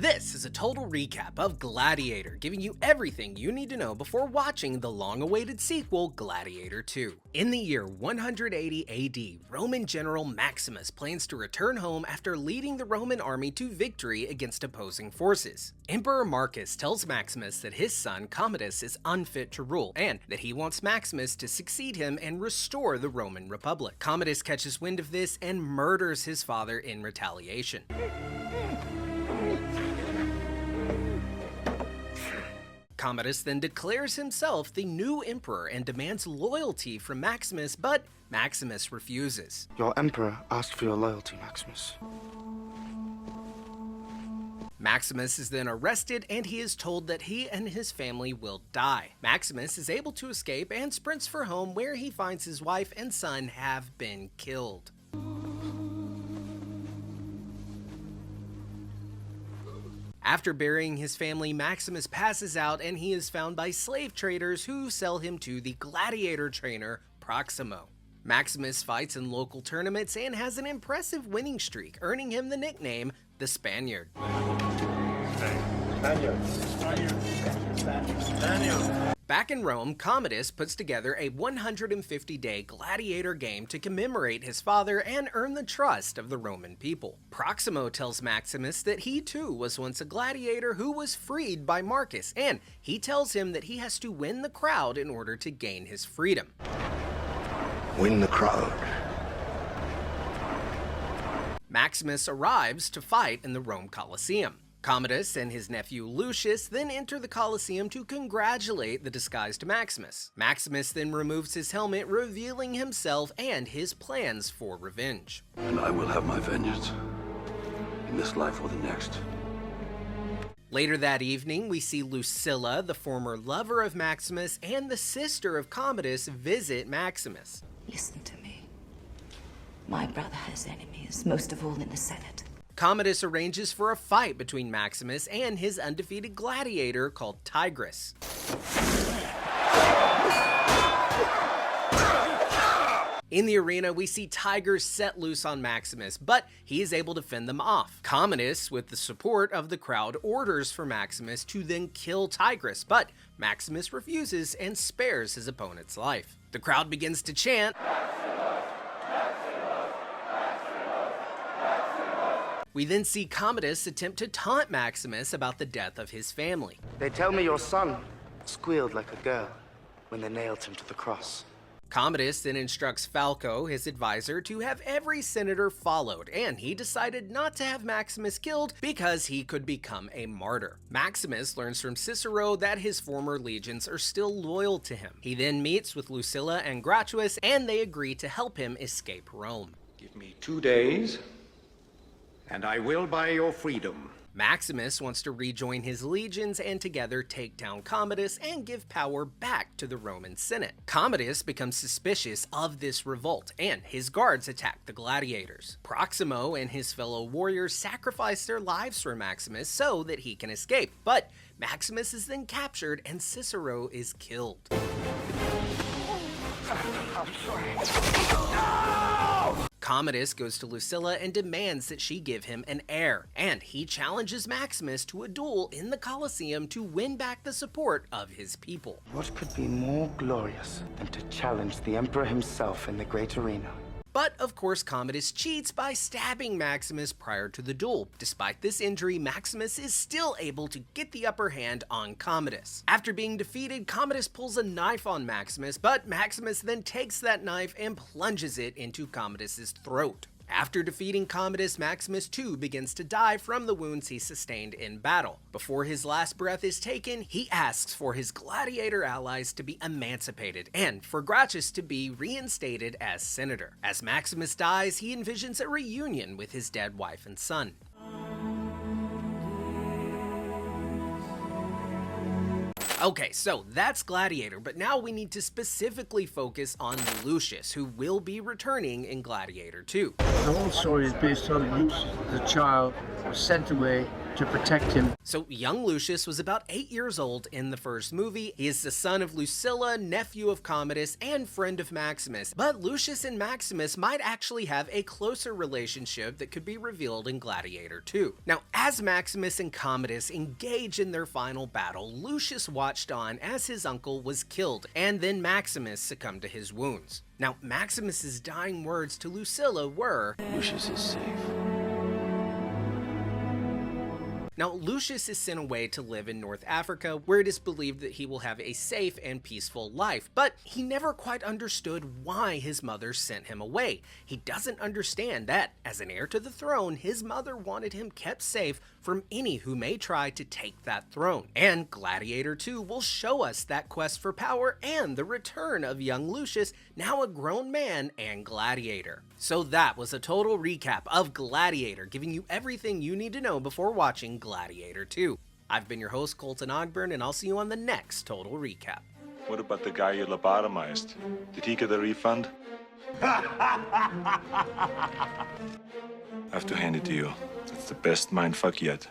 This is a total recap of Gladiator, giving you everything you need to know before watching the long-awaited sequel, Gladiator 2. In the year 180 AD, Roman General Maximus plans to return home after leading the Roman army to victory against opposing forces. Emperor Marcus tells Maximus that his son Commodus is unfit to rule, and that he wants Maximus to succeed him and restore the Roman Republic. Commodus catches wind of this and murders his father in retaliation. Commodus then declares himself the new emperor and demands loyalty from Maximus, but Maximus refuses. Your emperor asked for your loyalty, Maximus. Maximus is then arrested and he is told that he and his family will die. Maximus is able to escape and sprints for home, where he finds his wife and son have been killed. After burying his family, Maximus passes out and he is found by slave traders who sell him to the gladiator trainer Proximo. Maximus fights in local tournaments and has an impressive winning streak, earning him the nickname the Spaniard. Back in Rome, Commodus puts together a 150-day gladiator game to commemorate his father and earn the trust of the Roman people. Proximo tells Maximus that he too was once a gladiator who was freed by Marcus, and he tells him that he has to win the crowd in order to gain his freedom. Win the crowd. Maximus arrives to fight in the Rome Colosseum. Commodus and his nephew Lucius then enter the Colosseum to congratulate the disguised Maximus. Maximus then removes his helmet, revealing himself and his plans for revenge. And I will have my vengeance, in this life or the next. Later that evening, we see Lucilla, the former lover of Maximus, and the sister of Commodus visit Maximus. Listen to me. My brother has enemies, most of all in the Senate. Commodus arranges for a fight between Maximus and his undefeated gladiator called Tigris. In the arena, we see tigers set loose on Maximus, but he is able to fend them off. Commodus, with the support of the crowd, orders for Maximus to then kill Tigris, but Maximus refuses and spares his opponent's life. The crowd begins to chant, We then see Commodus attempt to taunt Maximus about the death of his family. They tell me your son squealed like a girl when they nailed him to the cross. Commodus then instructs Falco, his advisor, to have every senator followed, and he decided not to have Maximus killed because he could become a martyr. Maximus learns from Cicero that his former legions are still loyal to him. He then meets with Lucilla and Gratuitous, and they agree to help him escape Rome. Give me 2 days, and I will buy your freedom. Maximus wants to rejoin his legions and together take down Commodus and give power back to the Roman Senate. Commodus becomes suspicious of this revolt, and his guards attack the gladiators. Proximo and his fellow warriors sacrifice their lives for Maximus so that he can escape, but Maximus is then captured and Cicero is killed. I'm sorry. Commodus goes to Lucilla and demands that she give him an heir, and he challenges Maximus to a duel in the Colosseum to win back the support of his people. What could be more glorious than to challenge the emperor himself in the great arena? But of course Commodus cheats by stabbing Maximus prior to the duel. Despite this injury, Maximus is still able to get the upper hand on Commodus. After being defeated, Commodus pulls a knife on Maximus, but Maximus then takes that knife and plunges it into Commodus's throat. After defeating Commodus, Maximus too begins to die from the wounds he sustained in battle. Before his last breath is taken, he asks for his gladiator allies to be emancipated and for Gracchus to be reinstated as senator. As Maximus dies, he envisions a reunion with his dead wife and son. Okay, so that's Gladiator, but now we need to specifically focus on Lucius, who will be returning in Gladiator 2. The whole story is based on Lucius, the child, was sent away to protect him. So young Lucius was about 8 years old in the first movie. He is the son of Lucilla, nephew of Commodus, and friend of Maximus. But Lucius and Maximus might actually have a closer relationship that could be revealed in Gladiator 2. Now, as Maximus and Commodus engage in their final battle, Lucius watched on as his uncle was killed, and then Maximus succumbed to his wounds. Now, Maximus's dying words to Lucilla were, Lucius is safe. Now, Lucius is sent away to live in North Africa, where it is believed that he will have a safe and peaceful life, but he never quite understood why his mother sent him away. He doesn't understand that, as an heir to the throne, his mother wanted him kept safe from any who may try to take that throne. And Gladiator 2 will show us that quest for power and the return of young Lucius, now a grown man and gladiator. So that was a total recap of Gladiator, giving you everything you need to know before watching Gladiator 2. I've been your host, Colton Ogburn, and I'll see you on the next Total Recap. What about the guy you lobotomized? Did he get a refund? I have to hand it to you. It's the best mindfuck yet.